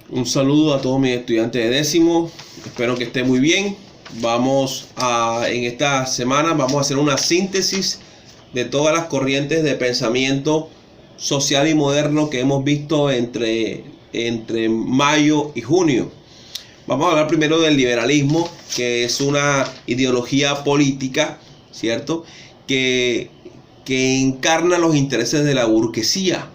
Un saludo a todos mis estudiantes de décimo. Espero que estén muy bien. En esta semana vamos a hacer una síntesis de todas las corrientes de pensamiento social y moderno que hemos visto entre mayo y junio. Vamos a hablar primero del liberalismo, que es una ideología política, ¿cierto? Que encarna los intereses de la burguesía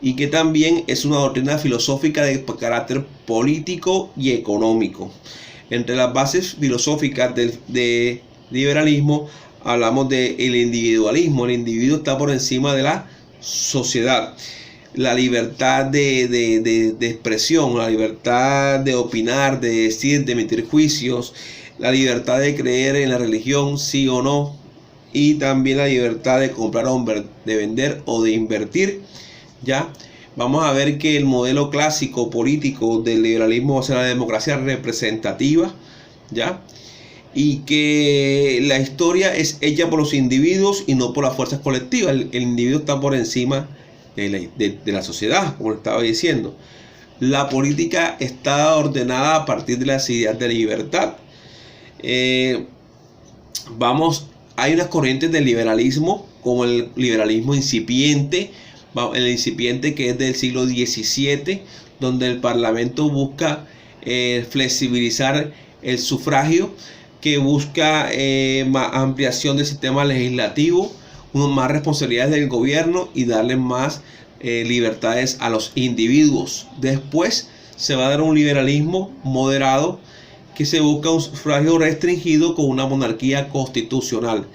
y que también es una doctrina filosófica de carácter político y económico. Entre las bases filosóficas del liberalismo hablamos del individualismo. El individuo está por encima de la sociedad. La libertad de expresión, la libertad de opinar, de decir, de emitir juicios, la libertad de creer en la religión, sí o no, y también la libertad de comprar o de vender o de invertir. Ya vamos a ver que el modelo clásico político del liberalismo va a ser la democracia representativa, ya, y que la historia es hecha por los individuos y no por las fuerzas colectivas. El individuo está por encima de la sociedad, como estaba diciendo. La política está ordenada a partir de las ideas de libertad. Hay unas corrientes del liberalismo, como el liberalismo incipiente, que es del siglo XVII, donde el Parlamento busca flexibilizar el sufragio, que busca ampliación del sistema legislativo, más responsabilidades del gobierno y darle más libertades a los individuos. Después se va a dar un liberalismo moderado, que se busca un sufragio restringido con una monarquía constitucional.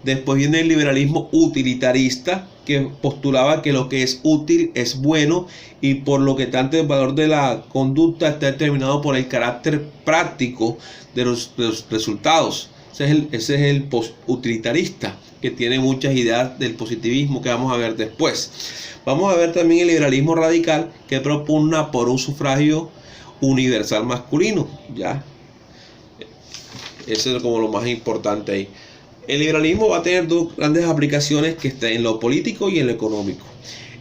Después viene el liberalismo utilitarista, que postulaba que lo que es útil es bueno y por lo que tanto el valor de la conducta está determinado por el carácter práctico de los resultados. Ese es el post-utilitarista, que tiene muchas ideas del positivismo que vamos a ver después. Vamos a ver también el liberalismo radical, que propugna por un sufragio universal masculino. Ya, eso es como lo más importante ahí. El liberalismo va a tener dos grandes aplicaciones, que está en lo político y en lo económico.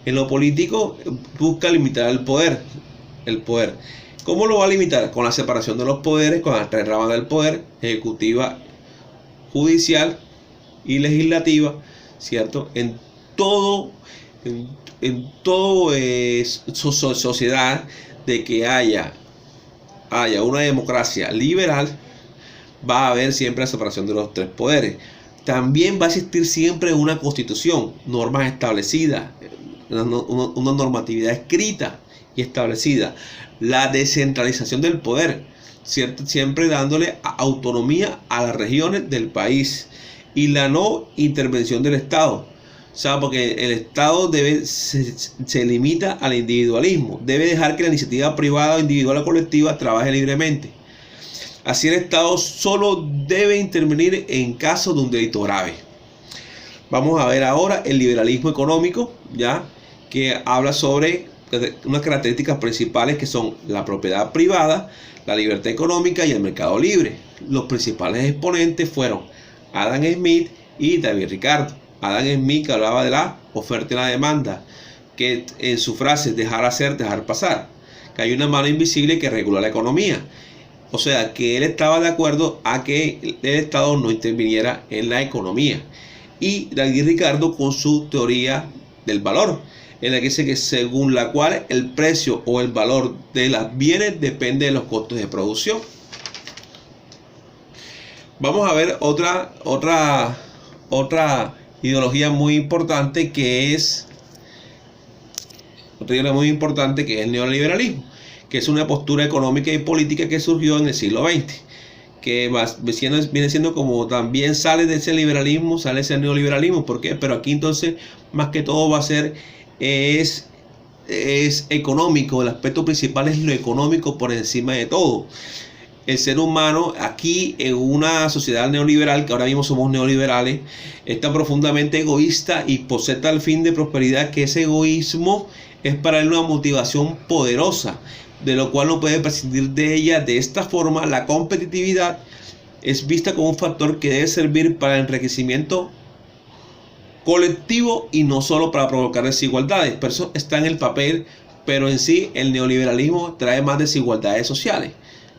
En lo político busca limitar el poder. ¿Cómo lo va a limitar? Con la separación de los poderes, con las tres ramas del poder: ejecutiva, judicial y legislativa, ¿cierto? En todo sociedad de que haya una democracia liberal, va a haber siempre la separación de los tres poderes. También va a existir siempre una constitución, normas establecidas, una normatividad escrita y establecida. La descentralización del poder, ¿cierto? Siempre dándole autonomía a las regiones del país. Y la no intervención del Estado. O sea, porque el Estado se limita al individualismo. Debe dejar que la iniciativa privada, individual o colectiva trabaje libremente. Así el Estado solo debe intervenir en caso de un delito grave. Vamos a ver ahora el liberalismo económico, ya, que habla sobre unas características principales, que son la propiedad privada, la libertad económica y el mercado libre. Los principales exponentes fueron Adam Smith y David Ricardo. Adam Smith, que hablaba de la oferta y la demanda, que en su frase dejar hacer, dejar pasar, que hay una mano invisible que regula la economía. O sea, que él estaba de acuerdo a que el Estado no interviniera en la economía. Y David Ricardo con su teoría del valor, en la que dice que según la cual el precio o el valor de los bienes depende de los costos de producción. Vamos a ver otra ideología muy importante, que es el neoliberalismo, que es una postura económica y política que surgió en el siglo XX, que viene siendo como también sale de ese liberalismo, sale ese neoliberalismo. ¿Por qué? Pero aquí entonces más que todo va a ser es económico. El aspecto principal es lo económico por encima de todo. El ser humano aquí en una sociedad neoliberal, que ahora mismo somos neoliberales, está profundamente egoísta y posee tal fin de prosperidad que ese egoísmo es para él una motivación poderosa, de lo cual no puede prescindir de ella. De esta forma, la competitividad es vista como un factor que debe servir para el enriquecimiento colectivo y no solo para provocar desigualdades. Por eso está en el papel pero en sí el neoliberalismo trae más desigualdades sociales,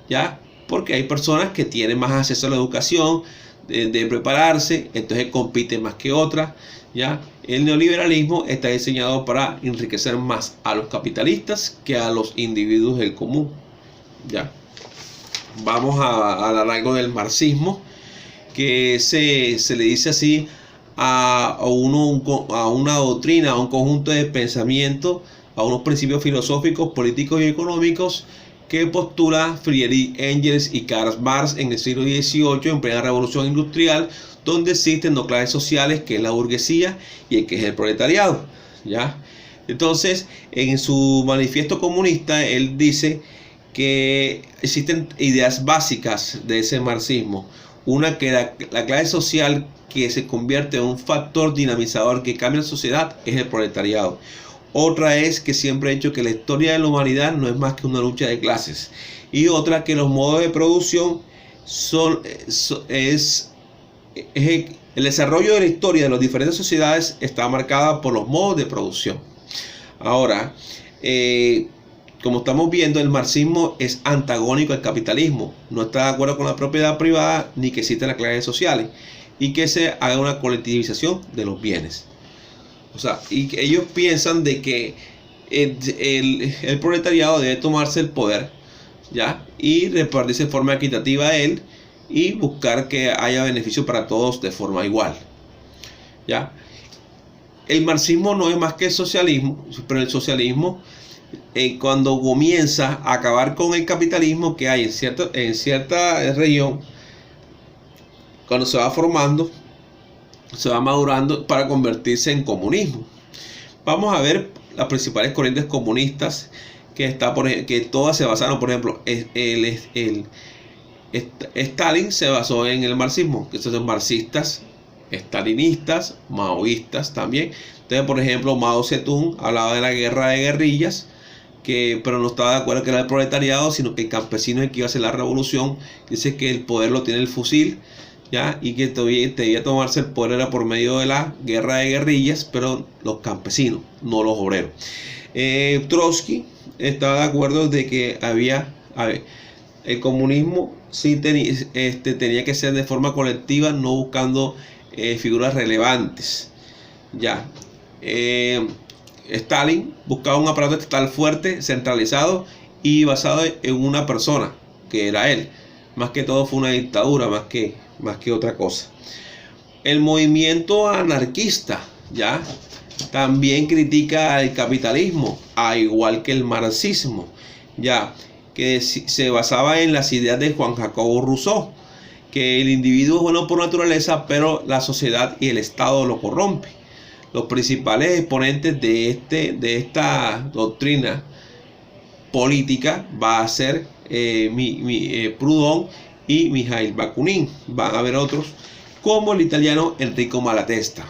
¿ya? Porque hay personas que tienen más acceso a la educación, de prepararse, entonces compiten más que otras, ¿ya? El neoliberalismo está diseñado para enriquecer más a los capitalistas que a los individuos del común, ¿ya? Vamos al arraigo del marxismo, que se le dice así a una doctrina, a un conjunto de pensamientos, a unos principios filosóficos, políticos y económicos que postula Friedrich Engels y Karl Marx en el siglo XVIII, en plena revolución industrial, donde existen dos clases sociales, que es la burguesía y el que es el proletariado, ¿ya? Entonces, en su manifiesto comunista, él dice que existen ideas básicas de ese marxismo. Una, que la clase social que se convierte en un factor dinamizador que cambia la sociedad es el proletariado. Otra es que siempre he dicho que la historia de la humanidad no es más que una lucha de clases. Y otra, que los modos de producción es el desarrollo de la historia de las diferentes sociedades está marcada por los modos de producción. Ahora, como estamos viendo, el marxismo es antagónico al capitalismo. No está de acuerdo con la propiedad privada ni que existan las clases sociales y que se haga una colectivización de los bienes. O sea, y que ellos piensan de que el proletariado debe tomarse el poder, ¿ya? Y repartirse de forma equitativa a él y buscar que haya beneficio para todos de forma igual, ¿ya? El marxismo no es más que el socialismo, pero el socialismo, cuando comienza a acabar con el capitalismo que hay en cierta región, cuando se va formando, se va madurando para convertirse en comunismo. Vamos a ver las principales corrientes comunistas que todas se basaron, por ejemplo, Stalin se basó en el marxismo, que son marxistas, stalinistas, maoístas también. Entonces, por ejemplo, Mao Zedong hablaba de la guerra de guerrillas, pero no estaba de acuerdo que era el proletariado, sino que el campesino es el que iba a hacer la revolución. Dice que el poder lo tiene el fusil, ¿ya? Y que debía tomarse el poder era por medio de la guerra de guerrillas, pero los campesinos, no los obreros. Trotsky estaba de acuerdo de que el comunismo sí tenía que ser de forma colectiva, no buscando figuras relevantes, ¿ya? Stalin buscaba un aparato estatal fuerte, centralizado y basado en una persona, que era él. Más que todo fue una dictadura, más que otra cosa. El movimiento anarquista, ¿ya? También critica al capitalismo, a igual que el marxismo, ¿ya? Que se basaba en las ideas de Juan Jacobo Rousseau, que el individuo es bueno por naturaleza, pero la sociedad y el Estado lo corrompe. Los principales exponentes de esta doctrina política va a ser Proudhon y Mikhail Bakunin. Van a haber otros, como el italiano Enrico Malatesta.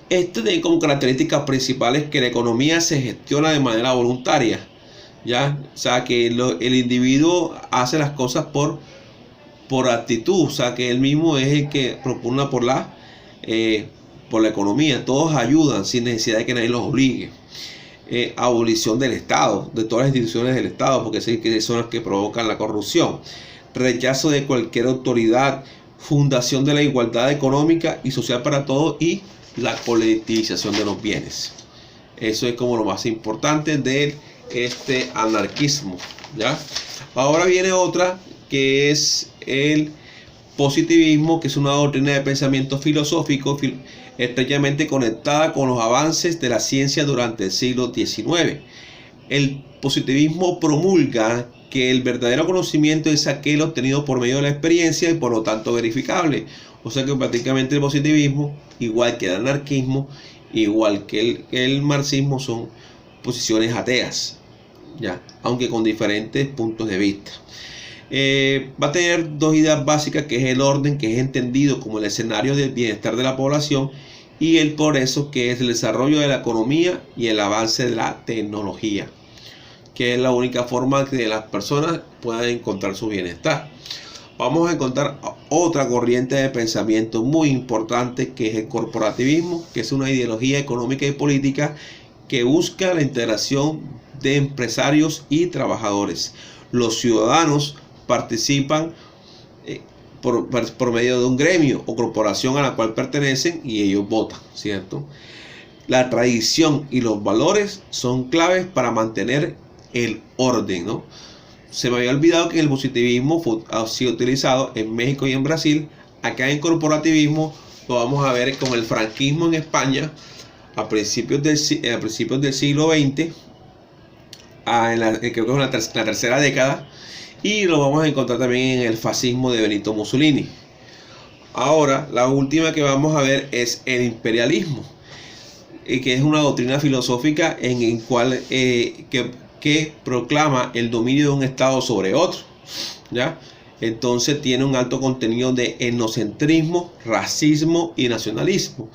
Tiene como características principales que la economía se gestiona de manera voluntaria, ¿ya? O sea, que el individuo hace las cosas por actitud, o sea, que él mismo es el que propugna por la economía. Todos ayudan sin necesidad de que nadie los obligue. Abolición del Estado, de todas las instituciones del Estado, porque son las que provocan la corrupción. Rechazo de cualquier autoridad, fundación de la igualdad económica y social para todos y la colectivización de los bienes. Eso es como lo más importante de este anarquismo, ¿ya? Ahora viene otra, que es el positivismo, que es una doctrina de pensamiento filosófico estrechamente conectada con los avances de la ciencia durante el siglo XIX. El positivismo promulga que el verdadero conocimiento es aquel obtenido por medio de la experiencia y por lo tanto verificable. O sea que prácticamente el positivismo, igual que el anarquismo, igual que el marxismo, son posiciones ateas, ¿ya? Aunque con diferentes puntos de vista. Va a tener dos ideas básicas, que es el orden, que es entendido como el escenario del bienestar de la población, y el progreso, que es el desarrollo de la economía y el avance de la tecnología, que es la única forma que las personas puedan encontrar su bienestar. Vamos a encontrar otra corriente de pensamiento muy importante, que es el corporativismo, que es una ideología económica y política que busca la integración de empresarios y trabajadores. Los ciudadanos participan por medio de un gremio o corporación a la cual pertenecen y ellos votan, ¿cierto? La tradición y los valores son claves para mantener el orden, ¿no? Se me había olvidado que el positivismo ha sido utilizado en México y en Brasil. Acá en corporativismo lo vamos a ver con el franquismo en España a principios del siglo XX, creo que es la tercera década, y lo vamos a encontrar también en el fascismo de Benito Mussolini. Ahora, la última que vamos a ver es el imperialismo, que es una doctrina filosófica en el cual que proclama el dominio de un estado sobre otro, ¿ya? Entonces tiene un alto contenido de etnocentrismo, racismo y nacionalismo,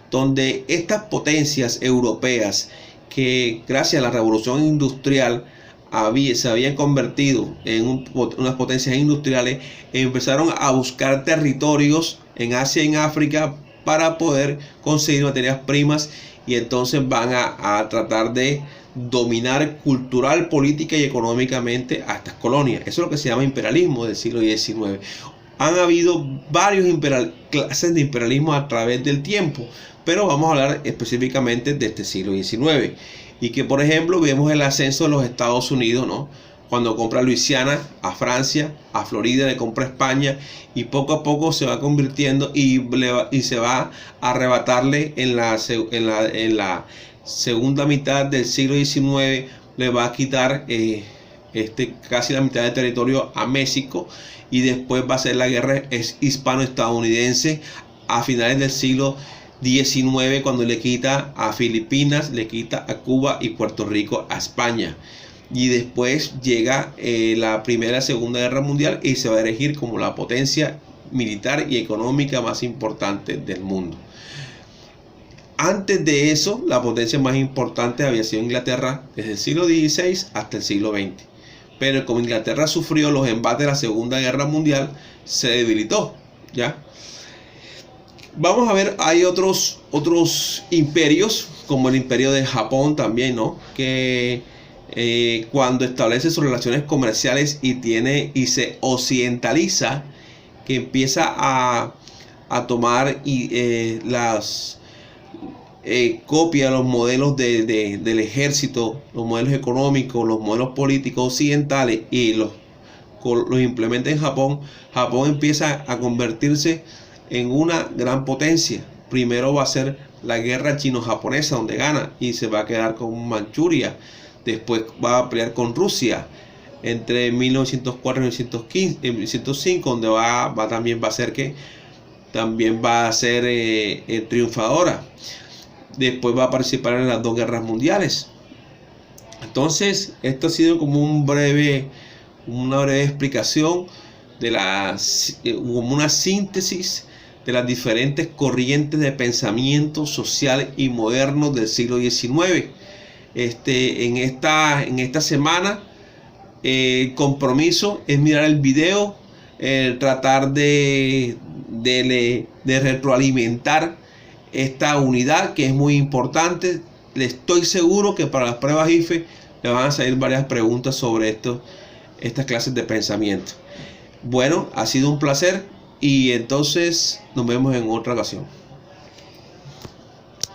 donde estas potencias europeas que gracias a la revolución industrial se habían convertido en unas potencias industriales, empezaron a buscar territorios en Asia y en África para poder conseguir materias primas, y entonces van a tratar de dominar cultural, política y económicamente a estas colonias. Eso es lo que se llama imperialismo del siglo XIX. Han habido varios clases de imperialismo a través del tiempo, pero vamos a hablar específicamente de este siglo XIX. Y que, por ejemplo, vemos el ascenso de los Estados Unidos, ¿no? Cuando compra Luisiana a Francia, a Florida le compra a España, y poco a poco se va convirtiendo y se va a arrebatarle en la segunda mitad del siglo XIX, le va a quitar casi la mitad del territorio a México, y después va a ser la guerra hispano-estadounidense a finales del siglo XIX, cuando le quita a Filipinas, le quita a Cuba y Puerto Rico a España. Y después llega la Primera y Segunda Guerra Mundial y se va a erigir como la potencia militar y económica más importante del mundo. Antes de eso, la potencia más importante había sido Inglaterra desde el siglo XVI hasta el siglo XX. Pero como Inglaterra sufrió los embates de la Segunda Guerra Mundial, se debilitó, ¿ya? Vamos a ver, hay otros imperios, como el imperio de Japón también, ¿no? Que cuando establece sus relaciones comerciales y se occidentaliza, que empieza a tomar copia los modelos del ejército, los modelos económicos, los modelos políticos occidentales, y los implementa en Japón. Japón empieza a convertirse en una gran potencia. Primero va a ser la guerra chino-japonesa, donde gana y se va a quedar con Manchuria. Después va a pelear con Rusia entre 1904 y 1905, donde también va a ser triunfadora. Después va a participar en las dos guerras mundiales. Entonces, esto ha sido como una breve explicación como una síntesis de las diferentes corrientes de pensamiento social y moderno del siglo XIX. En esta semana, el compromiso es mirar el video, tratar de retroalimentar esta unidad, que es muy importante. Estoy seguro que para las pruebas IFE le van a salir varias preguntas sobre estas clases de pensamiento. Bueno, ha sido un placer, y entonces nos vemos en otra ocasión.